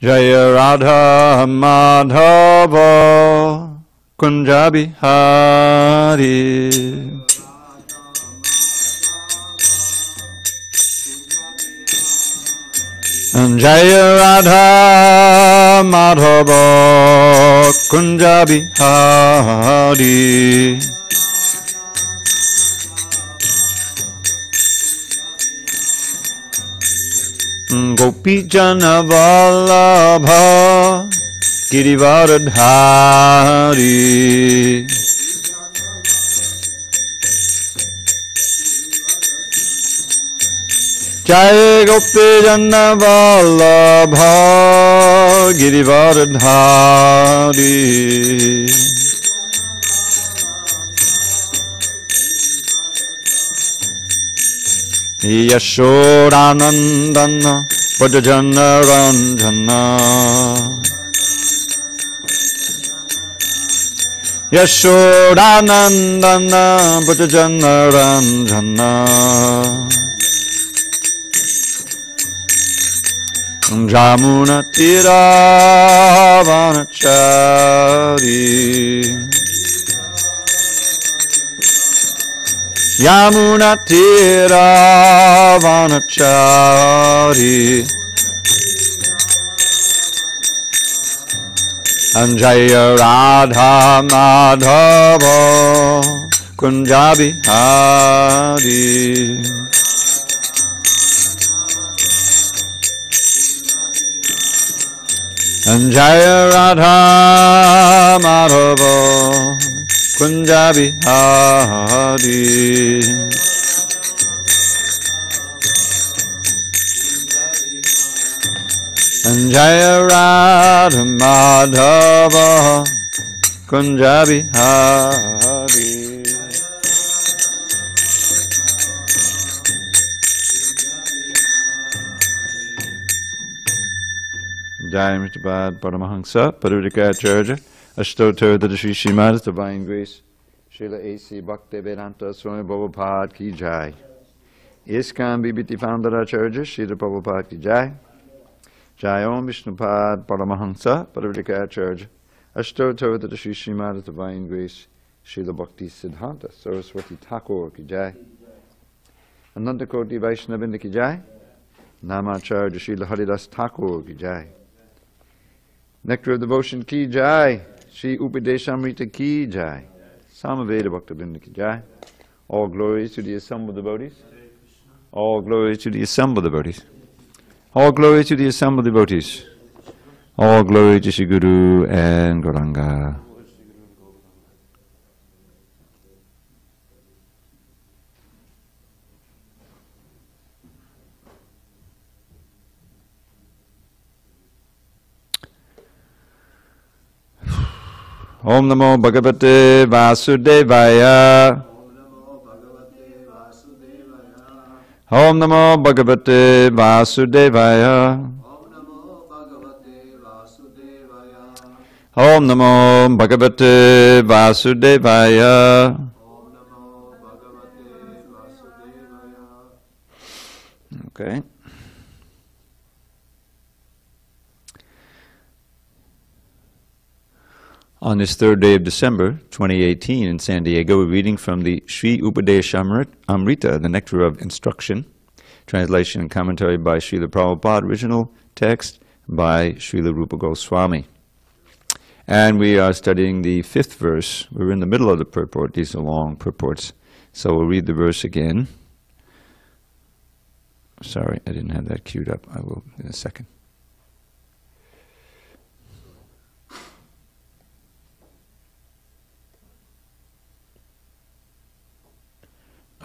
Jaya Radha Madhava Kunja Bihari. Jaya Radha Madhava Kunja Bihari. Gopi Jana Vallabha Girivaradhari. Jai Gopi Jana Vallabha Girivaradhari. Yashodanandana Vajajana Ranjana. Yashodanandana Vajajana Ranjana. Jamuna Tira Vanachari. Yamuna Tira Vanachari. Anjaya Radha Madhava Kunja Bihari. Anjaya Radha Madhava Kunja Bihari. Jaya Radha Madhava Kunja Bihari. Jai Mr. Bad Paramahansa Parudikacharya Ashtotter the Shri Srimad Divine Grace Srila A.C. Bhakti Vedanta Swami Prabhupada Ki Jai. ISKCON Bibhiti Founder Acharya Srila Prabhupada Ki Jai. Jai Om Vishnupad Paramahansa Parudikacharya Ashtotter the Shri Srimad Divine Grace Srila Bhakti Siddhanta Saraswati Thakur Ki Jai. Ananta Koti Vaishnavinda Ki Jai. Namacharya Srila Haridas Thakur Ki Jai. Nectar of Devotion Ki Jai. Shri Upadeshamrita Ki Jai. Samaveda Bhaktivinoda Ki Jai. All glories to the assembled devotees. All glories to the assembled devotees. All glory to the assembled devotees. All glory to Shri Guru and Gauranga. Om Namo Bhagavate Vasudevaya. Om Namo Bhagavate Vasudevaya. Om Namo Bhagavate Vasudevaya. Okay. On this third day of December 2018 in SanDiego, we're reading from the Sri Upadeshamrita, the Nectar of Instruction, translation and commentary by Srila Prabhupada, original text by Srila Rupa Goswami. And we are studying the 5th verse. We're in the middle of the purport. These are long purports. So we'll read the verse again. Sorry, I didn't have that queued up. I will in a second.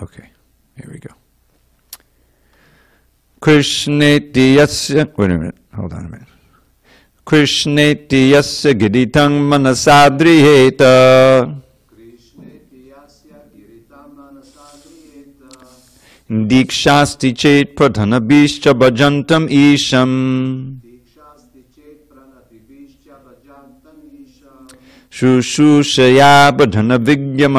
Okay, here we go. Krishneti yasya, wait a minute, hold on a minute. Krishneti yasya giritang manasadriyeta. Dikshasti chet pradhanabhishcha bhajantam isham. Shushushaya bhajanavigyam.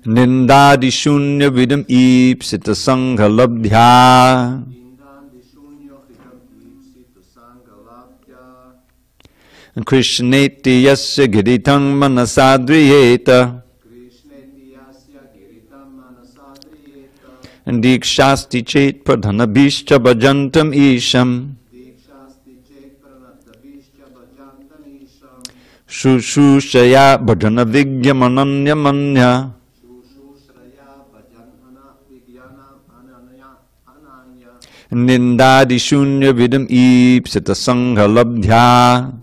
Nindadi shunya vidam ipsita sangha labdhya. Krishneti yasya giritang manasadriyeta. Dikshasti chet pradhanabhishcha bhajantam isham. Shushushaya bhajana vigyamananya manya. Nindadi shunya vidam ipsita sangha labdhya.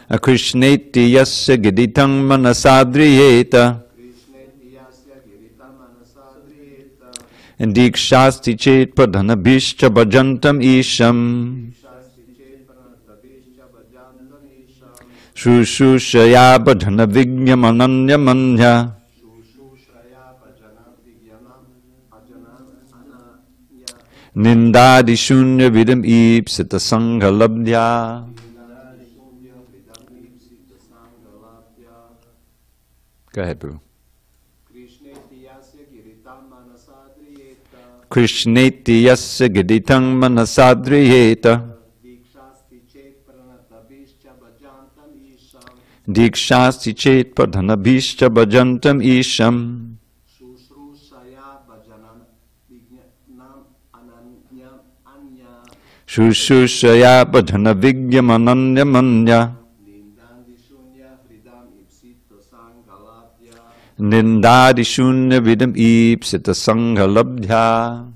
Krishneti yasya giditang manasadriyeta. Dikshasti chet pradhanabhishcha bhajantam isham. Shushushaya bhajana vigyamananya manya. Nindadi shunya vidam ipsita sangha labdhya. Go ahead, Prabhu. Krishneti yasya giditang manasadriyeta. Dikshasti chet pradhanabhishcha bhajantam isham. Shushushaya bhajana vigyamananya manya. Nindadi shunya vidam ipsita sangha labdhya.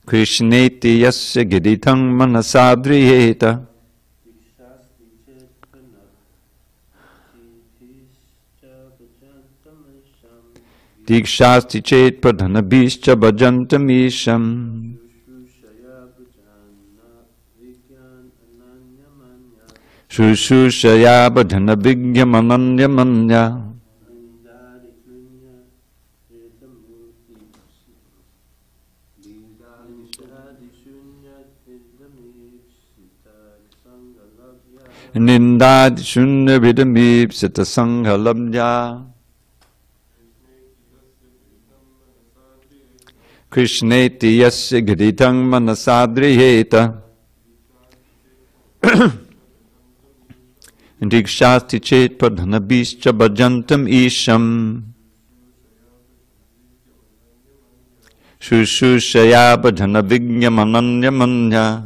Krishneti yasya giditang manasadriyeta. Dikshasti chet pradhanabhishcha bhajantam isham. Shushushaya bhajana vigyamananya manya. Nindadi shunya vidam ipsita sangha labdhya. Krishneti yasya giditang manasadriyeta. Dikshasti chet pradhanabhishcha bhajantam isham. Shushushaya bhajana vigyamananya manya.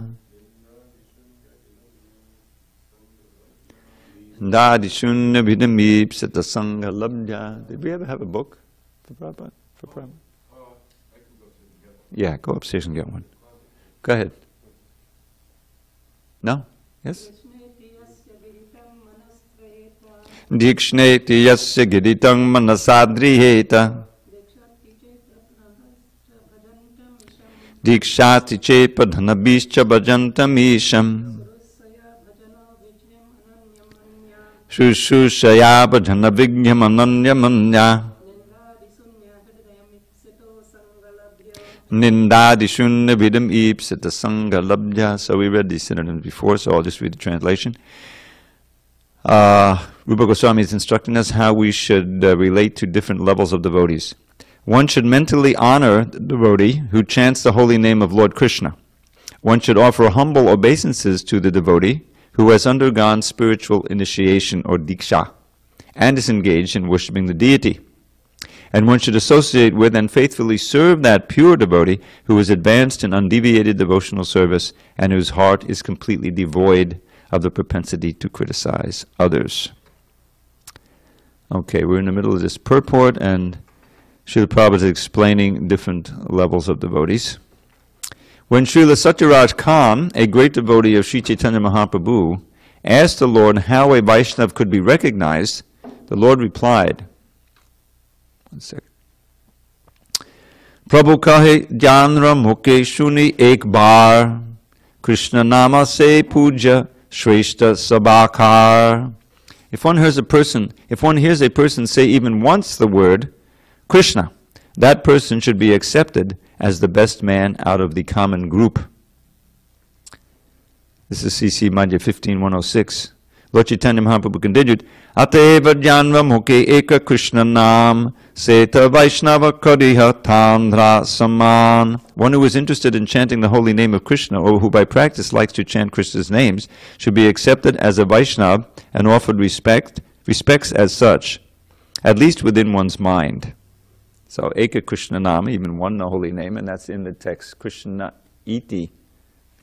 Dadi shunya vidam ipsita sangha labdhya. Did we ever have a book for Prabhupada? Yeah, go upstairs and get one. Go ahead. No? Yes? Dikshnet yasya giditang manasadriyeta. Dikshati chet pradhanabhishcha bhajantam isham. Shushushaya bhajana vigyamananya manya. Nindadi shunya vidam ipsita sangha labdhya. So we read these synonyms before, so I'll just read the translation. Rupa Goswami is instructing us how we should relate to different levels of devotees. One should mentally honor the devotee who chants the holy name of Lord Krishna. One should offer humble obeisances to the devotee who has undergone spiritual initiation or diksha and is engaged in worshipping the deity. And one should associate with and faithfully serve that pure devotee who is advanced in undeviated devotional service and whose heart is completely devoid of the propensity to criticize others. Okay, we're in the middle of this purport, and Srila Prabhupada is explaining different levels of devotees. When Srila Satyaraj Khan, a great devotee of Sri Chaitanya Mahaprabhu, asked the Lord how a Vaishnav could be recognized, the Lord replied, one second. Prabhu kahe janra mukhe shuni ek bar, Krishna nama se puja shreshta sabakar. If one hears a person say even once the word Krishna, that person should be accepted as the best man out of the common group. This is CC Madhya 15-106. Lord Chaitanya Mahaprabhu continued, Ateva Janva Mukhe Eka Krishna Nam Seta Vaishnava Kariha Tandra Saman. One who is interested in chanting the holy name of Krishna, or who by practice likes to chant Krishna's names, should be accepted as a Vaishnava and offered respects as such, at least within one's mind. So Eka Krishna Nam, even one holy name, and that's in the text, Krishna iti,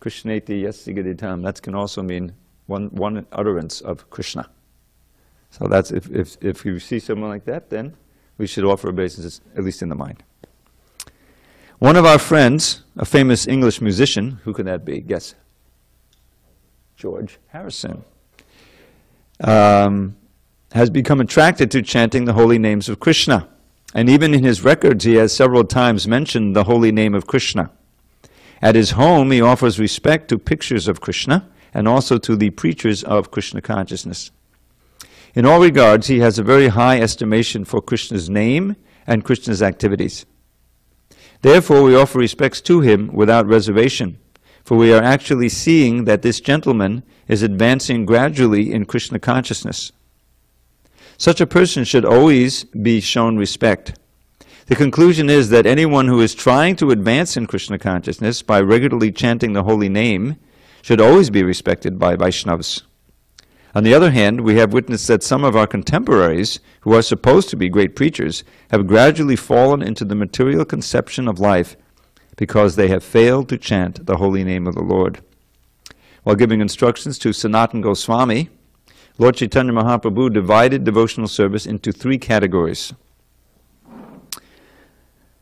Krishneti yasigaditam. That can also mean one utterance of Krishna. So that's, if you see someone like that, then we should offer obeisance, at least in the mind. One of our friends, a famous English musician, who could that be? Guess. George Harrison. Has become attracted to chanting the holy names of Krishna. And even in his records, he has several times mentioned the holy name of Krishna. At his home, he offers respect to pictures of Krishna and also to the preachers of Krishna consciousness. In all regards, he has a very high estimation for Krishna's name and Krishna's activities. Therefore, we offer respects to him without reservation, for we are actually seeing that this gentleman is advancing gradually in Krishna consciousness. Such a person should always be shown respect. The conclusion is that anyone who is trying to advance in Krishna consciousness by regularly chanting the holy name should always be respected by Vaishnavas. On the other hand, we have witnessed that some of our contemporaries, who are supposed to be great preachers, have gradually fallen into the material conception of life because they have failed to chant the holy name of the Lord. While giving instructions to Sanatana Goswami, Lord Chaitanya Mahaprabhu divided devotional service into three categories.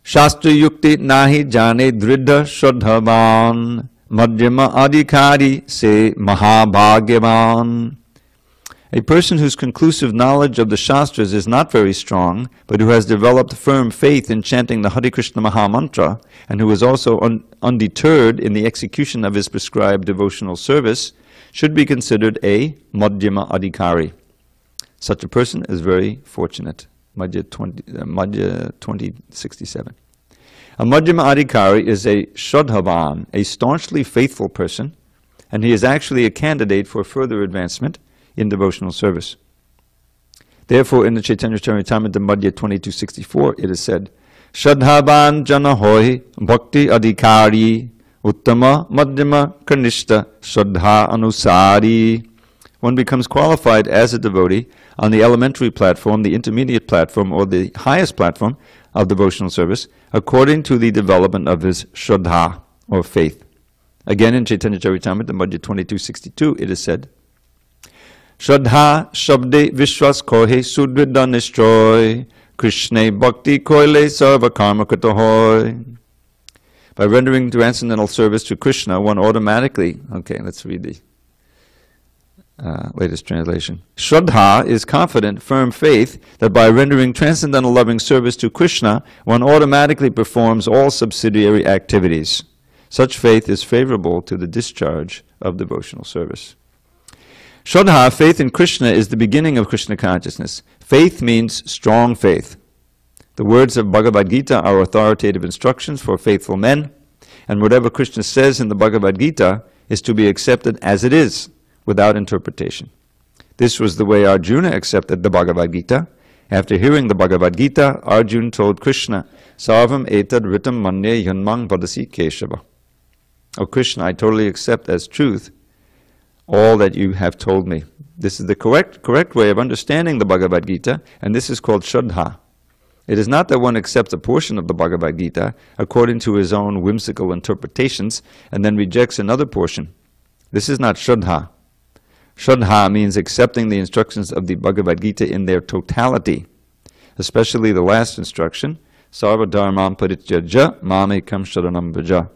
Shastra Yukti Nahi Jane Dridha Shraddhavan Madhyama Adhikari Se Mahabhagyavan. A person whose conclusive knowledge of the Shastras is not very strong, but who has developed firm faith in chanting the Hare Krishna Mahamantra, and who is also undeterred in the execution of his prescribed devotional service, should be considered a Madhyama Adhikari. Such a person is very fortunate. Madhya 2067. A Madhyama Adhikari is a Shraddhavan, a staunchly faithful person, and he is actually a candidate for further advancement in devotional service. Therefore, in the Chaitanya Charitamrita Madhya 2264, it is said, Shraddhavan jana hoy bhakti adhikari uttama madhyama kanishta shraddha anusari. One becomes qualified as a devotee on the elementary platform, the intermediate platform, or the highest platform of devotional service, according to the development of his shraddha, or faith. Again, in Chaitanya Charitamrita Madhya 2262, it is said, Shraddha shabde vishwas kohe sudvida nishtroy Krishna bhakti koile sarva karma krita hoy. By rendering transcendental service to Krishna, one automatically, okay, let's read the latest translation. Shraddha is confident, firm faith that by rendering transcendental loving service to Krishna, one automatically performs all subsidiary activities. Such faith is favorable to the discharge of devotional service. Shraddha, faith in Krishna, is the beginning of Krishna consciousness. Faith means strong faith. The words of Bhagavad Gita are authoritative instructions for faithful men, and whatever Krishna says in the Bhagavad Gita is to be accepted as it is, without interpretation. This was the way Arjuna accepted the Bhagavad Gita. After hearing the Bhagavad Gita, Arjuna told Krishna, Sarvam etad ritam manye yanmang vadasi keshava. O Krishna, I totally accept as truth all that you have told me. This is the correct way of understanding the Bhagavad Gita, and this is called Shraddha. It is not that one accepts a portion of the Bhagavad Gita according to his own whimsical interpretations and then rejects another portion. This is not Shraddha. Shraddha means accepting the instructions of the Bhagavad Gita in their totality, especially the last instruction, Sarva dharmam parityaja mamekam sharanam vraja.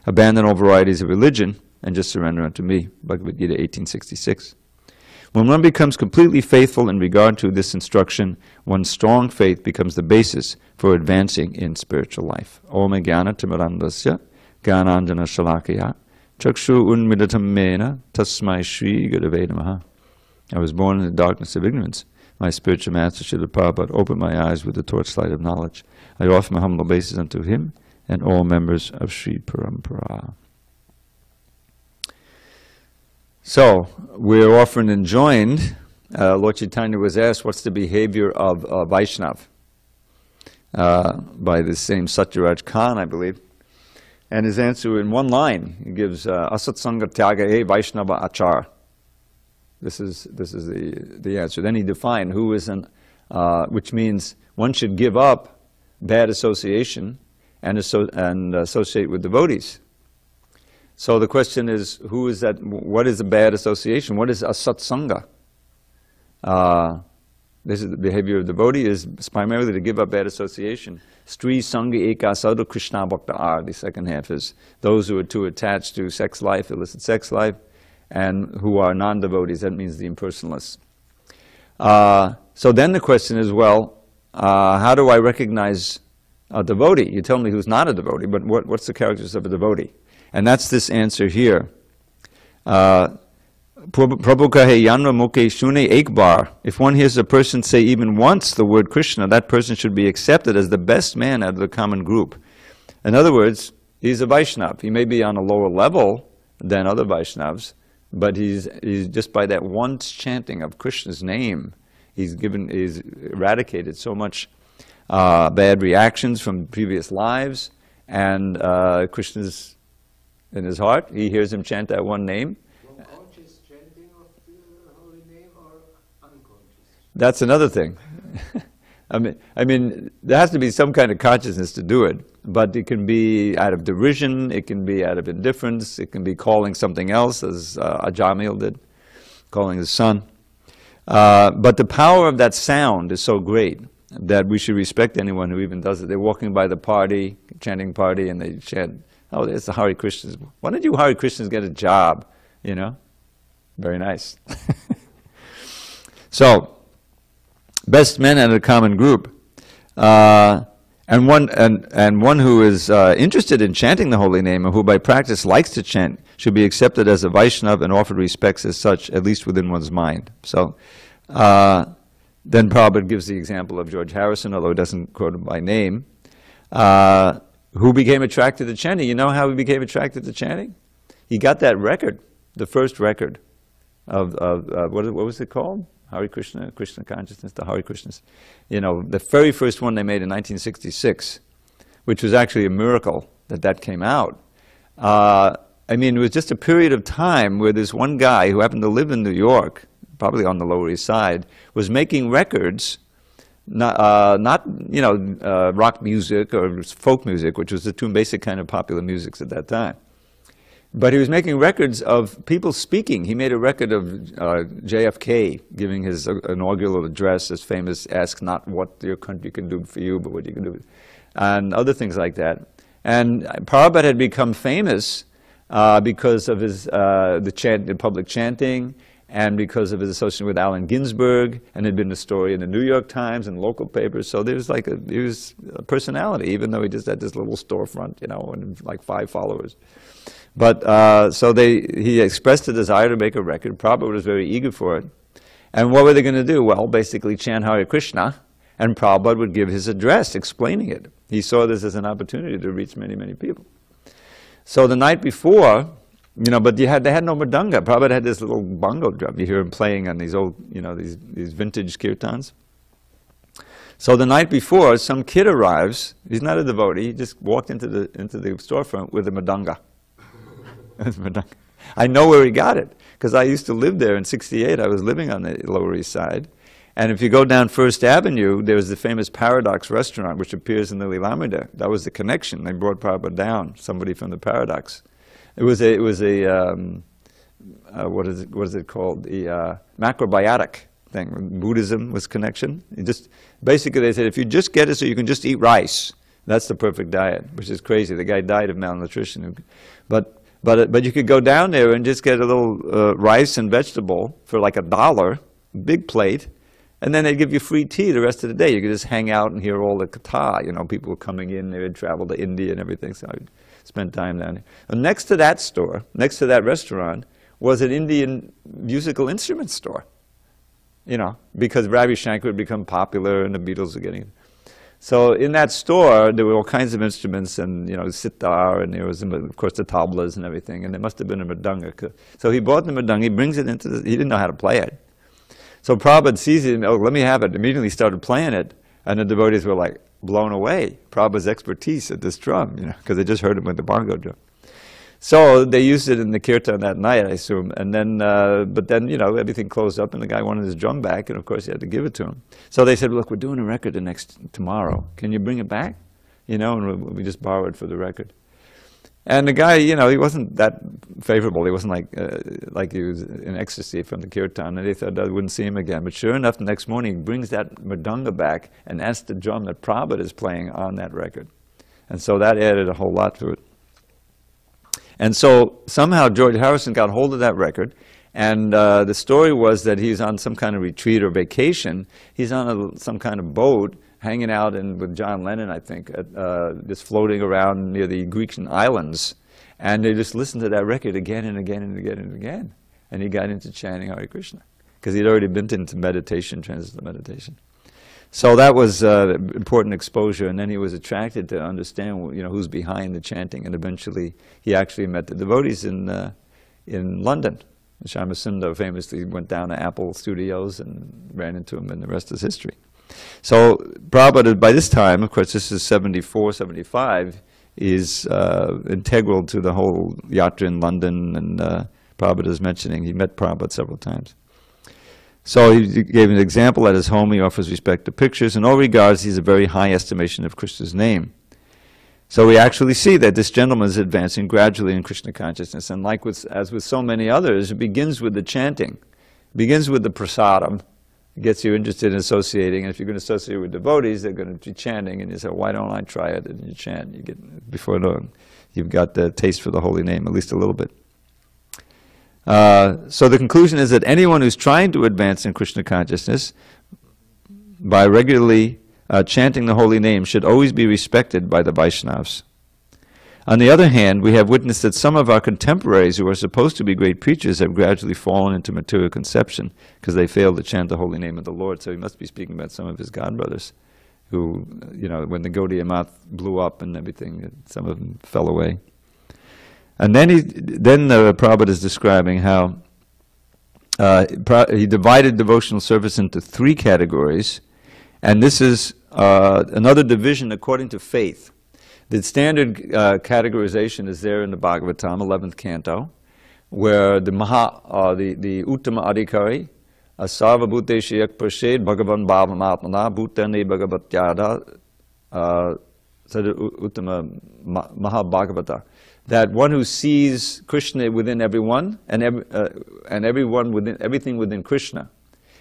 Abandon all varieties of religion and just surrender unto me. Bhagavad Gita 1866. When one becomes completely faithful in regard to this instruction, one's strong faith becomes the basis for advancing in spiritual life. Om jnana timirandasya jnananjana shalakaya chakshu unmidatam mena tasmai shri gurave namaha. I was born in the darkness of ignorance. My spiritual master Srila Prabhupada opened my eyes with the torchlight of knowledge. I offer my humble obeisance unto him and all members of Sri Parampara. So, we're often enjoined, Lord Chaitanya was asked, what's the behavior of Vaishnav? By the same Satyaraj Khan, I believe. And his answer in one line, he gives, Asatsanga Tyagahe Vaishnava Achar. This is the answer. Then he defined who is which means one should give up bad association and associate with devotees. So the question is, who is that? What is a bad association? What is asatsanga? This is the behavior of the devotee is primarily to give up bad association. Stri sangha eka sadhu Krishna bhakta ar. The second half is those who are too attached to sex life, illicit sex life, and who are non-devotees. That means the impersonalists. So then the question is, well, how do I recognize a devotee? You tell me who's not a devotee, but what's the characteristics of a devotee? And that's this answer here. Prabhu kahe yanva mukhe shune ek bar. If one hears a person say even once the word Krishna, that person should be accepted as the best man out of the common group. In other words, he's a Vaishnav. He may be on a lower level than other Vaishnavs, but he's just by that once chanting of Krishna's name, he's eradicated so much bad reactions from previous lives, and Krishna's in his heart. He hears him chant that one name. Conscious chanting of the holy name or unconscious? That's another thing. I mean, there has to be some kind of consciousness to do it, but it can be out of derision, it can be out of indifference, it can be calling something else, as Ajamil did, calling his son. But the power of that sound is so great that we should respect anyone who even does it. They're walking by the party, chanting party, and they chant, oh, there's the Hare Krishnas. Why don't you Hare Krishnas get a job, you know? Very nice. So, best men in a common group. And one who is interested in chanting the holy name, and who by practice likes to chant, should be accepted as a Vaishnav and offered respects as such, at least within one's mind. So, then Prabhupada gives the example of George Harrison, although he doesn't quote him by name, who became attracted to chanting. You know how he became attracted to chanting? He got that record, the first record of what was it called? Hare Krishna, Krishna Consciousness, the Hare Krishnas. You know, the very first one they made in 1966, which was actually a miracle that came out. I mean, it was just a period of time where this one guy who happened to live in New York, probably on the Lower East Side, was making records, not rock music or folk music, which was the two basic kind of popular musics at that time. But he was making records of people speaking. He made a record of JFK giving his inaugural address, his famous "Ask not what your country can do for you, but what you can do," and other things like that. And Prabhupada had become famous because of his the public chanting, and because of his association with Allen Ginsberg, and had been a story in the New York Times and local papers. So there was he was a personality, even though he just had this little storefront, you know, and like 5 followers. But he expressed a desire to make a record. Prabhupada was very eager for it. And what were they going to do? Well, basically chant Hare Krishna, and Prabhupada would give his address explaining it. He saw this as an opportunity to reach many, many people. So the night before, you know, but they had no mridanga. Prabhupada had this little bongo drum. You hear him playing on these old, you know, these vintage kirtans. So the night before, some kid arrives. He's not a devotee. He just walked into the storefront with a mridanga. I know where he got it, because I used to live there in '68. I was living on the Lower East Side. And if you go down First Avenue, there's the famous Paradox restaurant, which appears in the Lilamrita. That was the connection. They brought Prabhupada down, somebody from the Paradox. It was a what is it called? The macrobiotic thing. Buddhism was connection. Basically they said, if you just get it so you can just eat rice, that's the perfect diet, which is crazy. The guy died of malnutrition. But you could go down there and just get a little rice and vegetable for like $1, big plate, and then they'd give you free tea the rest of the day. You could just hang out and hear all the katha. You know, people were coming in, they would travel to India and everything, so I spent time down there. And next to that store, next to that restaurant, was an Indian musical instrument store. You know, because Ravi Shankar had become popular and the Beatles were getting it. So in that store, there were all kinds of instruments, and sitar, and there was, of course, the tablas and everything, and there must have been a mridanga. So he bought the mridanga, he brings it into he didn't know how to play it. So Prabhupada sees it, oh, let me have it, immediately started playing it, and the devotees were like blown away. Prabhupada's expertise at this drum, because they just heard him with the bongo drum. So they used it in the kirtan that night, I assume, and then, but then, everything closed up, and the guy wanted his drum back, and of course he had to give it to him. So they said, look, we're doing a record tomorrow. Can you bring it back? And we just borrowed for the record. And the guy, he wasn't that favorable. He wasn't like he was in ecstasy from the kirtan, and they thought I wouldn't see him again. But sure enough, the next morning he brings that mridanga back and asks the drum that Prabhupada is playing on that record. And so that added a whole lot to it. And so somehow George Harrison got hold of that record, and the story was that he's on some kind of retreat or vacation. He's on some kind of boat, hanging out with John Lennon, I think, just floating around near the Grecian islands. And they just listened to that record again and again and again and again. And he got into chanting Hare Krishna, because he'd already been into meditation, transcendental meditation. So that was important exposure, and then he was attracted to understand, who's behind the chanting, and eventually he actually met the devotees in London. Shyamasundar famously went down to Apple Studios and ran into him, and the rest is history. So Prabhupada, by this time, of course, this is 74, 75, is integral to the whole yatra in London, and Prabhupada is mentioning, he met Prabhupada several times. So he gave an example at his home. He offers respect to pictures. In all regards, he has a very high estimation of Krishna's name. So we actually see that this gentleman is advancing gradually in Krishna consciousness. And as with so many others, it begins with the chanting. It begins with the prasadam. It gets you interested in associating. And if you're going to associate with devotees, they're going to be chanting. And you say, why don't I try it? And you chant. You get, before long, you've got the taste for the holy name, at least a little bit. So the conclusion is that anyone who's trying to advance in Krishna consciousness by regularly chanting the holy name should always be respected by the Vaishnavas. On the other hand, we have witnessed that some of our contemporaries who are supposed to be great preachers have gradually fallen into material conception because they failed to chant the holy name of the Lord. So he must be speaking about some of his godbrothers who, when the Gaudiya Math blew up and everything, some of them fell away. And then Prabhupada is describing how he divided devotional service into 3 categories, and this is another division according to faith. The standard categorization is there in the Bhagavatam, 11th canto, where the Uttama Adhikari, Sarva Bhuteshi Ek Prashed Bhagavan Bhavam Atmana Bhutani Bhagavatyada Uttama Mahabhagavata. That one who sees Krishna within everyone, and everyone within everything within Krishna,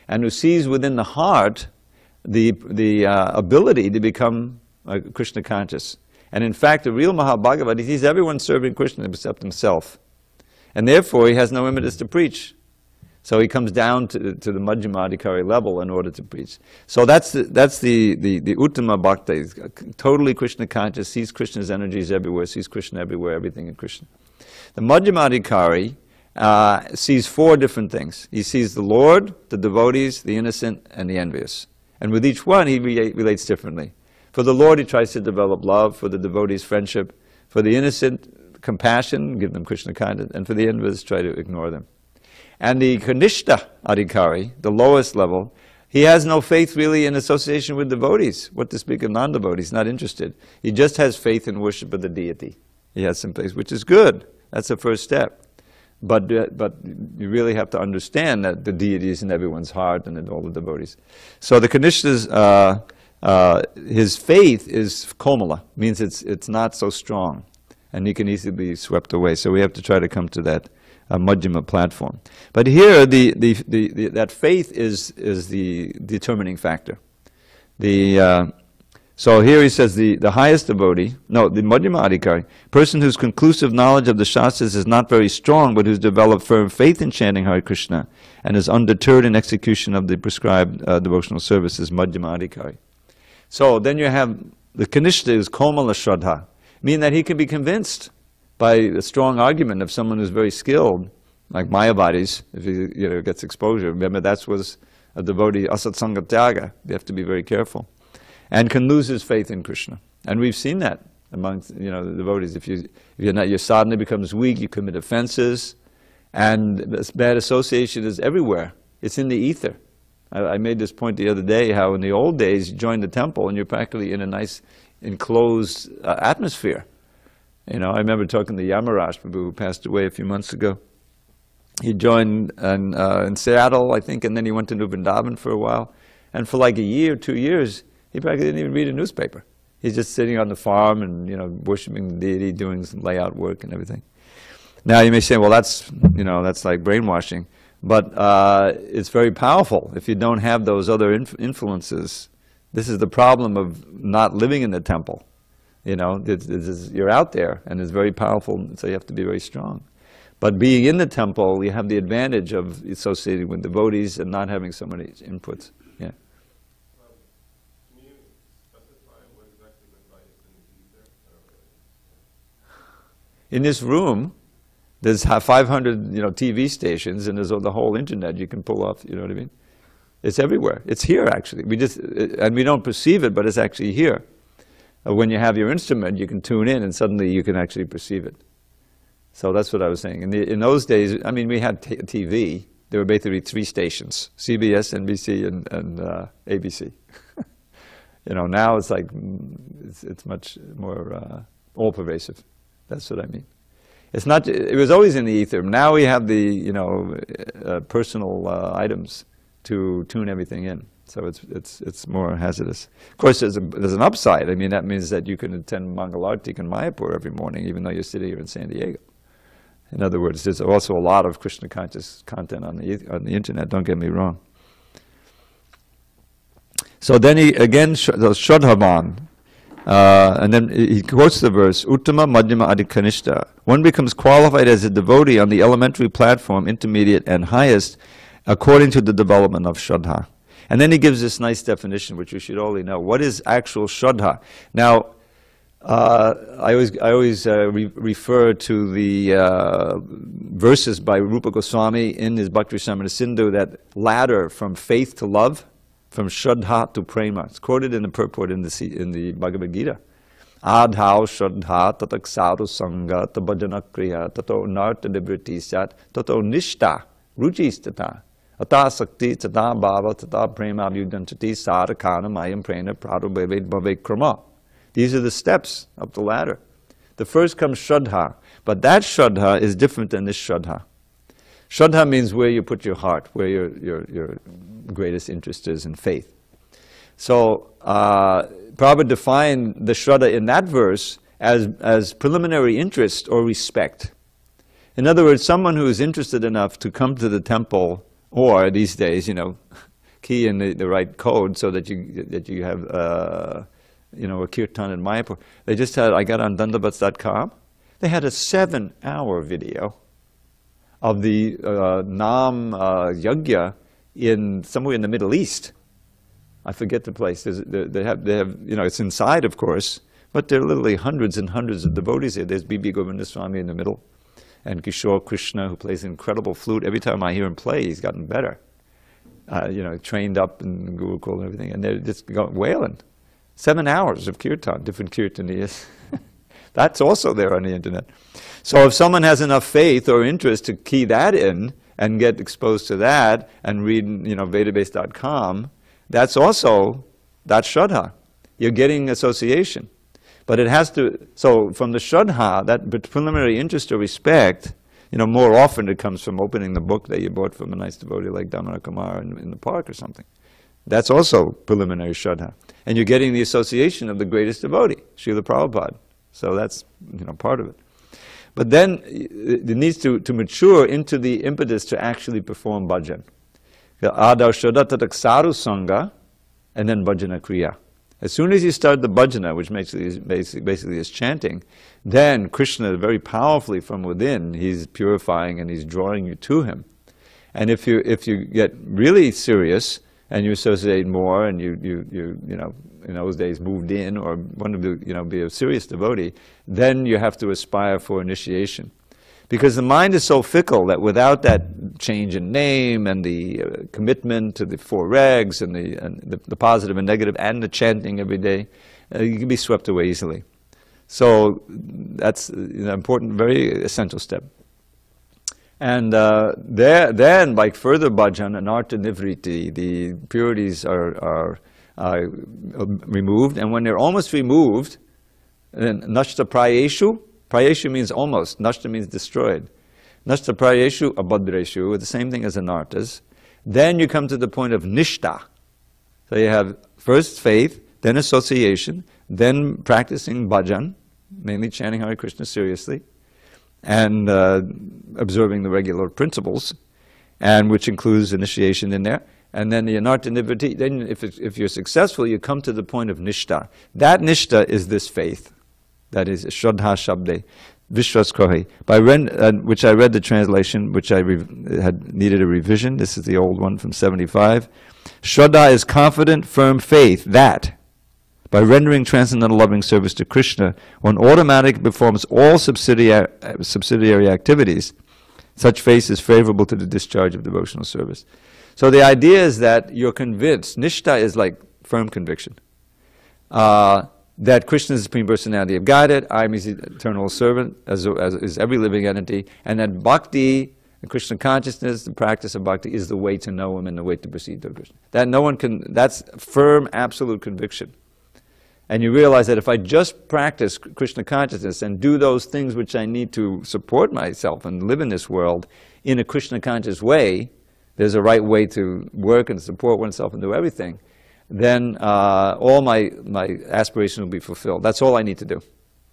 and who sees within the heart the ability to become Krishna conscious. And in fact, the real Mahabhagavata, he sees everyone serving Krishna except himself, and therefore he has no impetus to preach. So he comes down to the Madhyamadhikari level in order to preach. So that's the Uttama Bhakta. He's totally Krishna conscious, sees Krishna's energies everywhere, sees Krishna everywhere, everything in Krishna. The Madhyamadhikari sees 4 different things. He sees the Lord, the devotees, the innocent, and the envious. And with each one he relates differently. For the Lord he tries to develop love, for the devotees friendship, for the innocent compassion, give them Krishna consciousness, and for the envious try to ignore them. And the Kanishta Adhikari, the lowest level, he has no faith really in association with devotees. What to speak of non-devotees, not interested. He just has faith in worship of the deity. He has some faith, which is good. That's the first step. But you really have to understand that the deity is in everyone's heart and in all the devotees. So the Kanishta's, his faith is komala, means it's not so strong. And he can easily be swept away. So we have to try to come to that Madhyama platform. But here, that faith is the determining factor. So here he says the highest devotee, the Madhyama Adhikari, person whose conclusive knowledge of the Shastras is not very strong, but who's developed firm faith in chanting Hare Krishna and is undeterred in execution of the prescribed devotional services, Madhyama Adhikari. So then you have the Kanishta is Komala Shraddha, meaning that he can be convinced by a strong argument of someone who's very skilled, like Mayavadis, if he gets exposure. Remember, that was a devotee, Asat Sanga Tyaga. You have to be very careful. and can lose his faith in Krishna. And we've seen that amongst the devotees. If your sadhana becomes weak, you commit offenses, and this bad association is everywhere. It's in the ether. I made this point the other day, how in the old days you join the temple and you're practically in a nice enclosed atmosphere. I remember talking to Yamaraj Prabhu, who passed away a few months ago. He joined in Seattle, I think, and then he went to Vrindavan for a while. And for like a year, 2 years, he practically didn't even read a newspaper. He's just sitting on the farm and worshiping the deity, doing some layout work and everything. Now you may say, well, that's like brainwashing, but it's very powerful if you don't have those other influences. This is the problem of not living in the temple. You're out there, and it's very powerful, so you have to be very strong. But being in the temple, you have the advantage of associating with devotees and not having so many inputs. Yeah. Can you specify what exactly meant by it's in the ether? In this room, there's 500 TV stations, and there's the whole internet you can pull off. You know what I mean? It's everywhere. It's here actually. And we don't perceive it, but it's actually here. When you have your instrument, you can tune in, and suddenly you can actually perceive it. So that's what I was saying. In those days, I mean, we had TV. There were basically 3 stations: CBS, NBC, and ABC. Now it's like it's much more all-pervasive. That's what I mean. It's not. It was always in the ether. Now we have the personal items to tune everything in. So it's more hazardous. Of course, there's an upside. I mean, that means that you can attend Mangalartik in Mayapur every morning, even though you're sitting here in SanDiego. In other words, there's also a lot of Krishna conscious content on the internet. Don't get me wrong. So then he again Shraddhavan. And then he quotes the verse, Uttama Madhyama Adi Kanishta. One becomes qualified as a devotee on the elementary platform, intermediate and highest, according to the development of Shraddha. And then he gives this nice definition, which you should already know. What is actual Shraddha? Now, I always refer to the verses by Rupa Goswami in his Bhakti Rasamrita Sindhu, that ladder from faith to love, from Shraddha to Prema. It's quoted in the purport in the Bhagavad Gita. Adhau Shraddha tataksaru sangha tabhajana kriya tato narta nivriti sat tato nishta ruchistata ata sakti tata bhava tata prema abhyudantati sarakana mayam prena pradubhavet bhavet krama. These are the steps up the ladder. The first comes Shraddha, but that Shraddha is different than this Shraddha. Shraddha means where you put your heart, where your greatest interest is in faith. So Prabhupada defined the Shraddha in that verse as preliminary interest or respect. In other words, someone who is interested enough to come to the temple, or these days, key in the right code so that you have a kirtan in Mayapur. They just had, I got on dandavats.com, they had a 7-hour video of the Nam Yajna somewhere in the Middle East. I forget the place. They have it's inside, of course, but there are literally hundreds and hundreds of devotees there. There's B.B. Govindaswamy in the middle, and Kishore Krishna, who plays an incredible flute. Every time I hear him play, he's gotten better. Trained up in Gurukul and everything, and they're just wailing. 7 hours of kirtan, different kirtaniyas. That's also there on the internet. So if someone has enough faith or interest to key that in and get exposed to that and read, Vedabase.com, that's Shraddha. You're getting association. But it has to, so from the Shraddha, that preliminary interest or respect, more often it comes from opening the book that you bought from a nice devotee like Damana Kumar in the park or something. That's also preliminary Shraddha. And you're getting the association of the greatest devotee, Srila Prabhupada. So that's part of it. But then it needs to mature into the impetus to actually perform bhajan. Adav Shraddha tataksaru sangha, and then bhajana kriya. As soon as you start the bhajana, which basically is chanting, then Krishna very powerfully from within, he's purifying and he's drawing you to him. And if you get really serious and you associate more, and you in those days moved in or wanted to be a serious devotee, then you have to aspire for initiation. Because the mind is so fickle that without that change in name and the commitment to the four regs and the positive and negative and the chanting every day, you can be swept away easily. So that's an important, very essential step. And then, like further bhajan and artha nivriti, the impurities are removed. And when they're almost removed, then nashta prayeshu. Prayeshu means almost. Nashta means destroyed. Nashta prayeshu abhadreshu, the same thing as anarthas. Then you come to the point of nishta. So you have first faith, then association, then practicing bhajan, mainly chanting Hare Krishna seriously, and observing the regular principles, and which includes initiation in there. And then the anartha nivriti, then if you're successful, you come to the point of nishta. That nishta is this faith. That is Shraddha Shabde, Vishwas Kohi. Which I read the translation, which I had needed a revision. This is the old one from 75. Shraddha is confident, firm faith that by rendering transcendental loving service to Krishna, one automatically performs all subsidiary activities. Such faith is favorable to the discharge of devotional service. So the idea is that you're convinced. Nishta is like firm conviction. That Krishna is the Supreme Personality of Godhead, I am His eternal servant, as is every living entity, and that bhakti, the Krishna consciousness, the practice of bhakti, is the way to know Him and the way to proceed to Krishna. That no one can, that's firm, absolute conviction. And you realize that if I just practice Krishna consciousness and do those things which I need to support myself and live in this world in a Krishna conscious way, there's a right way to work and support oneself and do everything, then all my aspirations will be fulfilled. That's all I need to do.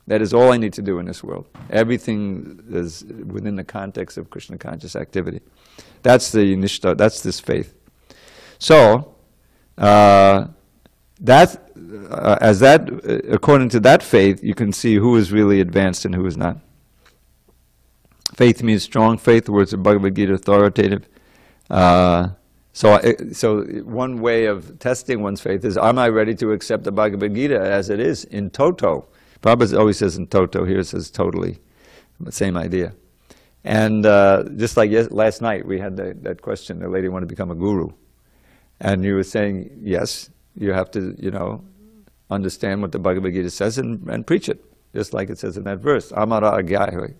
That is all I need to do in this world. Everything is within the context of Krishna conscious activity. That's the nishta, that's this faith. So, according to that faith, you can see who is really advanced and who is not. Faith means strong faith, the words of Bhagavad Gita authoritative. So one way of testing one's faith is, am I ready to accept the Bhagavad Gita as it is, in toto? Prabhupada always says in toto, here it says totally. Same idea. And just like last night, we had that question, the lady wanted to become a guru. And you were saying, yes, you have to, understand what the Bhagavad Gita says and preach it, just like it says in that verse, Amara Agyaya.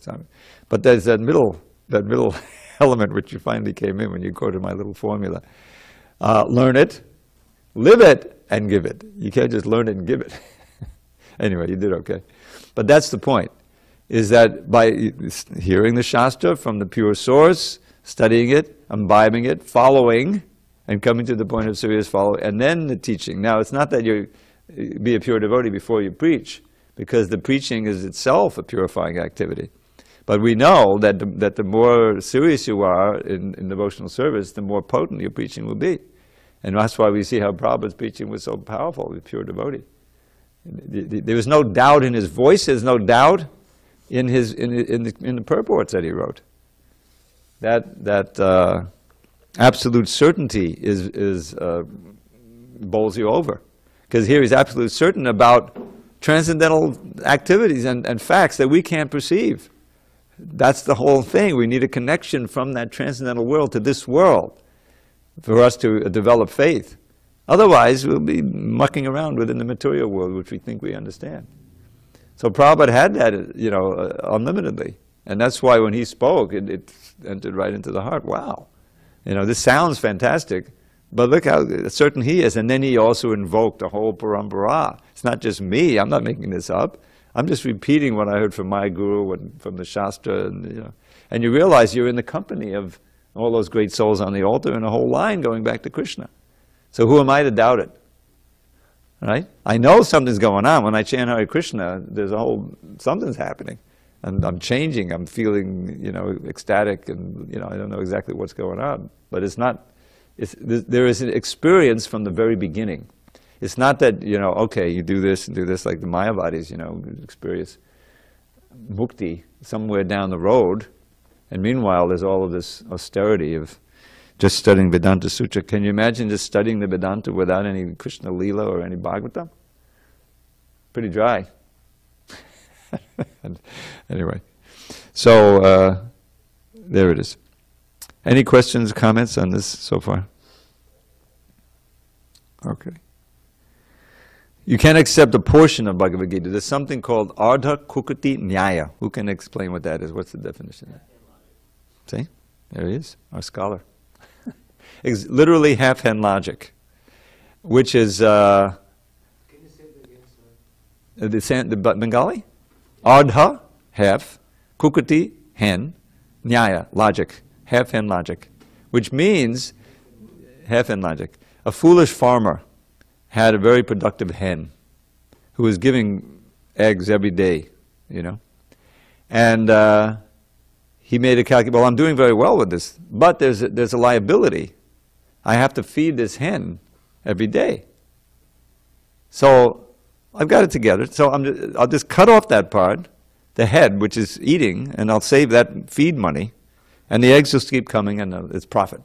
But there's that middle element which you finally came in when you quoted my little formula. Learn it, live it, and give it. You can't just learn it and give it. Anyway, you did okay. But that's the point, is that by hearing the Shastra from the pure source, studying it, imbibing it, following, and coming to the point of serious following, and then the teaching. Now, it's not that you be a pure devotee before you preach, because the preaching is itself a purifying activity. But we know that the more serious you are in devotional service, the more potent your preaching will be. And that's why we see how Prabhupada's preaching was so powerful, the pure devotee. There was no doubt in his voice, there's no doubt in the purports that he wrote. That absolute certainty bowls you over. Because here he's absolutely certain about transcendental activities and facts that we can't perceive. That's the whole thing. We need a connection from that transcendental world to this world for us to develop faith. Otherwise, we'll be mucking around within the material world, which we think we understand. So Prabhupada had that, unlimitedly. And that's why when he spoke, it entered right into the heart. Wow. This sounds fantastic, but look how certain he is. And then he also invoked the whole parampara. It's not just me. I'm not making this up. I'm just repeating what I heard from my guru and from the Shastra. And you realize you're in the company of all those great souls on the altar and a whole line going back to Krishna. So who am I to doubt it? Right? I know something's going on. When I chant Hare Krishna, there's something's happening. And I'm changing, I'm feeling, ecstatic, and, I don't know exactly what's going on. But there is an experience from the very beginning. It's not that, okay, you do this and do this, like the Mayavadis, experience mukti somewhere down the road. And meanwhile, there's all of this austerity of just studying Vedanta Sutra. Can you imagine just studying the Vedanta without any Krishna Leela or any Bhagavatam? Pretty dry. Anyway, So, there it is. Any questions, comments on this so far? Okay. You can't accept a portion of Bhagavad Gita. There's something called Ardha Kukati Nyaya. Who can explain what that is? What's the definition of that? See? There he is, our scholar. It's literally half-hand logic, which is... Can you say that again, sir? the Bengali? Ardha, half. Kukati, hen. Nyaya, logic. Half-hand logic. Which means, half-hand logic. A foolish farmer had a very productive hen who was giving eggs every day, you know. And he made a calculation, well, I'm doing very well with this, but there's a liability. I have to feed this hen every day. So I've got it together. So I'll just cut off that part, the head, which is eating, and I'll save that feed money, and the eggs just keep coming, and it's profit.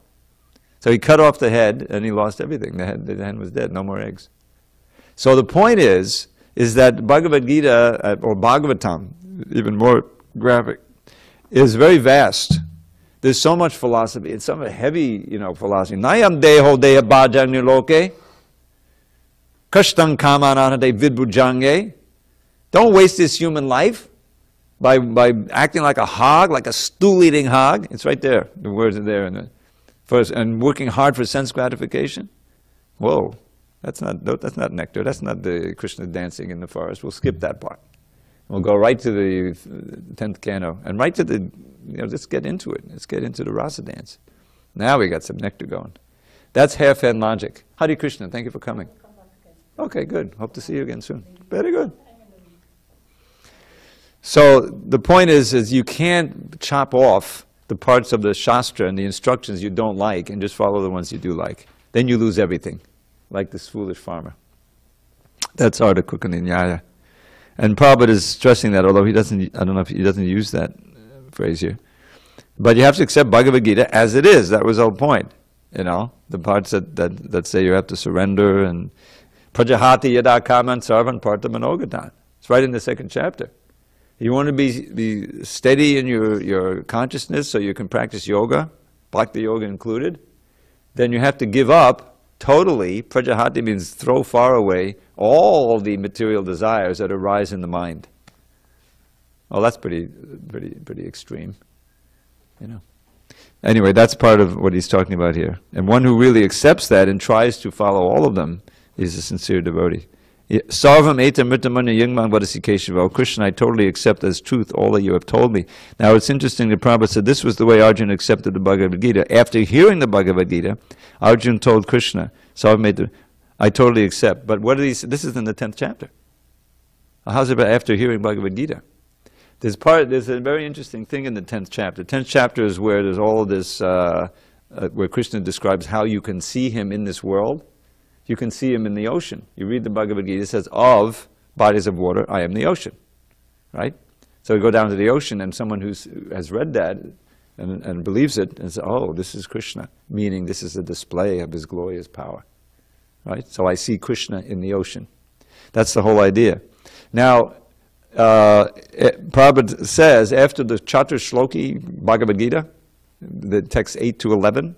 So he cut off the head, and he lost everything. The hen was dead, no more eggs. So the point is that Bhagavad Gita, or Bhagavatam, even more graphic, is very vast. There's so much philosophy. It's some heavy, philosophy. Nayam deho deha bhajanyo loke, kashtan kamananade vidbujange. Don't waste this human life by acting like a hog, like a stool-eating hog. It's right there. The words are there. And working hard for sense gratification. Whoa, that's not nectar. That's not the Krishna dancing in the forest. We'll skip that part. We'll go right to the 10th canto and right to the, let's get into it. Let's get into the rasa dance. Now we got some nectar going. That's half-hand logic. Hare Krishna, thank you for coming. Okay, good. Hope to see you again soon. Very good. So the point is you can't chop off the parts of the Shastra and the instructions you don't like and just follow the ones you do like. Then you lose everything, like this foolish farmer. That's Ardha Kukati Nyaya. And Prabhupada is stressing that, although he doesn't, I don't know if he doesn't use that phrase here. But you have to accept Bhagavad Gita as it is. That was the whole point. The parts that say you have to surrender and prajahati yada kaman sarvan parta manogatan. It's right in the 2nd chapter. You want to be steady in your consciousness so you can practice yoga, bhakti yoga included, then you have to give up totally. Prajahati means throw far away all the material desires that arise in the mind. Well, that's pretty extreme, Anyway, that's part of what he's talking about here. And one who really accepts that and tries to follow all of them is a sincere devotee. Sarvam etam mritamanya yingman vadasi keshava. Krishna, I totally accept as truth all that you have told me. Now it's interesting that Prabhupada said this was the way Arjuna accepted the Bhagavad Gita. After hearing the Bhagavad Gita, Arjuna told Krishna, Sarvam etam, I totally accept. But what did he say? This is in the 10th chapter. How's it about after hearing Bhagavad Gita? There's a very interesting thing in the 10th chapter. 10th chapter is where there's all of this, where Krishna describes how you can see him in this world. You can see him in the ocean. You read the Bhagavad Gita, it says, of bodies of water, I am the ocean. Right? So you go down to the ocean and someone who has read that and believes it and says, oh, this is Krishna, meaning this is a display of his glorious power. Right? So I see Krishna in the ocean. That's the whole idea. Now, Prabhupada says, after the Chatur Shloki Bhagavad Gita, the text 8 to 11,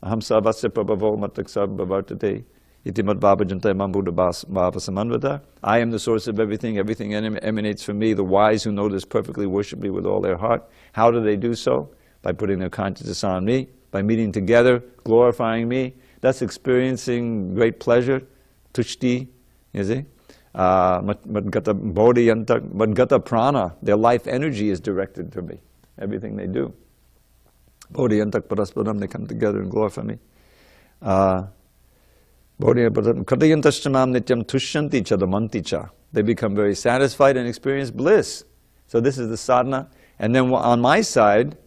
Aham sarvasya prabhavo matak sarvavartate iti madbhavajante mambuddha bhava samanvata. I am the source of everything, everything emanates from me. The wise who know this perfectly worship me with all their heart. How do they do so? By putting their consciousness on me, by meeting together, glorifying me. That's experiencing great pleasure, tushti, you see? Madgata bodhiyanta, madgata prana, their life energy is directed to me, everything they do. Bodhiyantak parasparam, they come together and glorify me. Katayantastamam nityam tushyanti chadamanti cha. They become very satisfied and experience bliss. So this is the sadhana. And then on my side,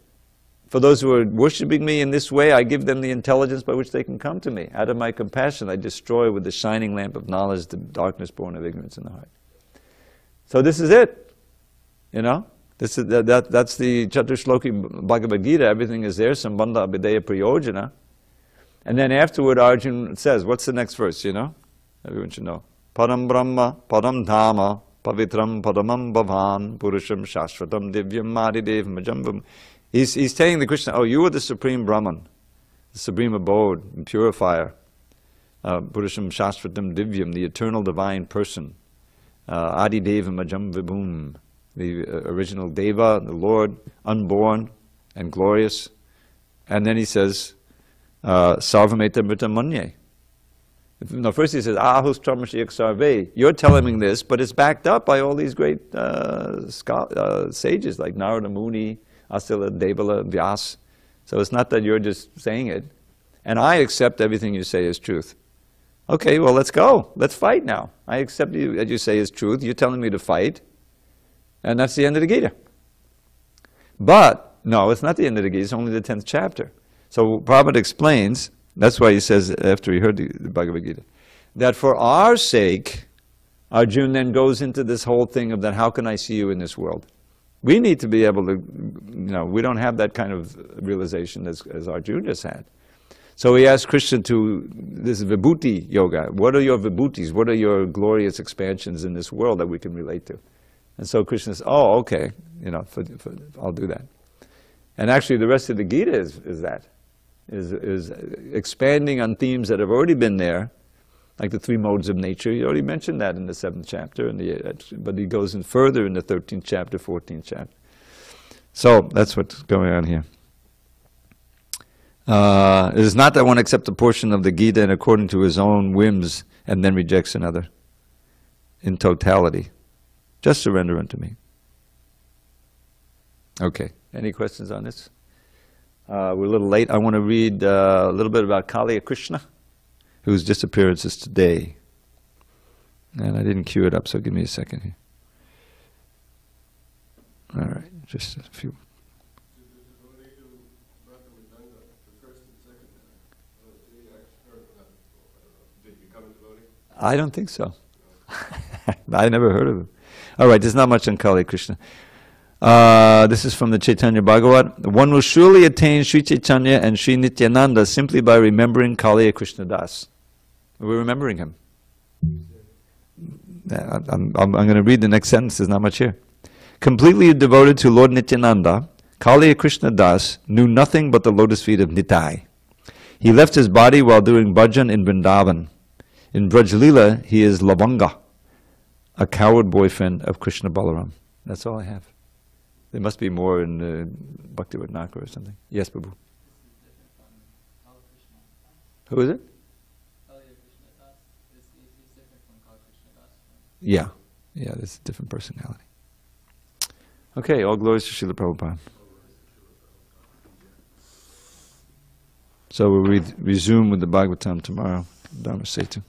for those who are worshipping me in this way, I give them the intelligence by which they can come to me. Out of my compassion, I destroy with the shining lamp of knowledge the darkness born of ignorance in the heart. So this is it, This is that's the Chaturshloki Bhagavad Gita. Everything is there. Sambandha abhideya prayojana. And then afterward, Arjuna says, what's the next verse, Everyone should know. Param Brahma, Param Dhamma, pavitram padamam bhavan purusham shashvatam divyam maridev majambam. He's telling the Krishna, oh, you are the supreme Brahman, the supreme abode and purifier. Purusham shashvatam divyam, the eternal divine person. Adideva majam vibhum, the original Deva, the Lord, unborn and glorious. And then he says, sarvameta mrita manye. No, first he says, ahus tramashiyak sarve. You're telling me this, but it's backed up by all these great sages like Narada Muni, Asila, Devala, Vyas. So it's not that you're just saying it. And I accept everything you say is truth. Okay, well, let's go. Let's fight now. I accept you, as you say, is truth. You're telling me to fight. And that's the end of the Gita. But, no, it's not the end of the Gita. It's only the 10th chapter. So Prabhupada explains, that's why he says, after he heard the Bhagavad Gita, that for our sake, Arjuna then goes into this whole thing of that, how can I see you in this world? We need to be able to, we don't have that kind of realization as Arjuna just had. So he asked Krishna to, this Vibhuti yoga, what are your Vibhutis? What are your glorious expansions in this world that we can relate to? And so Krishna says, oh, okay, I'll do that. And actually the rest of the Gita is expanding on themes that have already been there, like the 3 modes of nature. He already mentioned that in the 7th chapter, but he goes in further in the 13th chapter, 14th chapter. So that's what's going on here. It is not that one accepts a portion of the Gita and according to his own whims and then rejects another in totality. Just surrender unto me. Okay, any questions on this? We're a little late. I want to read a little bit about Kaliya Krishna, whose disappearance is today. And I didn't cue it up, so give me a second here. All right, just a few. I don't think so. I never heard of him. All right, there's not much on Kali Krishna. This is from the Chaitanya Bhagavat. One will surely attain Sri Chaitanya and Sri Nityananda simply by remembering Kaliya Krishna Das. We're remembering him. I'm going to read the next sentence. There's not much here. Completely devoted to Lord Nityananda, Kaliya Krishna Das knew nothing but the lotus feet of Nitai. He left his body while doing bhajan in Vrindavan. In Braj Leela, he is Lavanga, a coward boyfriend of Krishna Balaram. That's all I have. There must be more in Bhakti Ratnakara or something. Yes, Prabhu. Who is it? Yeah, there's a different personality. Okay, all glories to Srila Prabhupada. So we'll resume with the Bhagavatam tomorrow, Dharma Setu.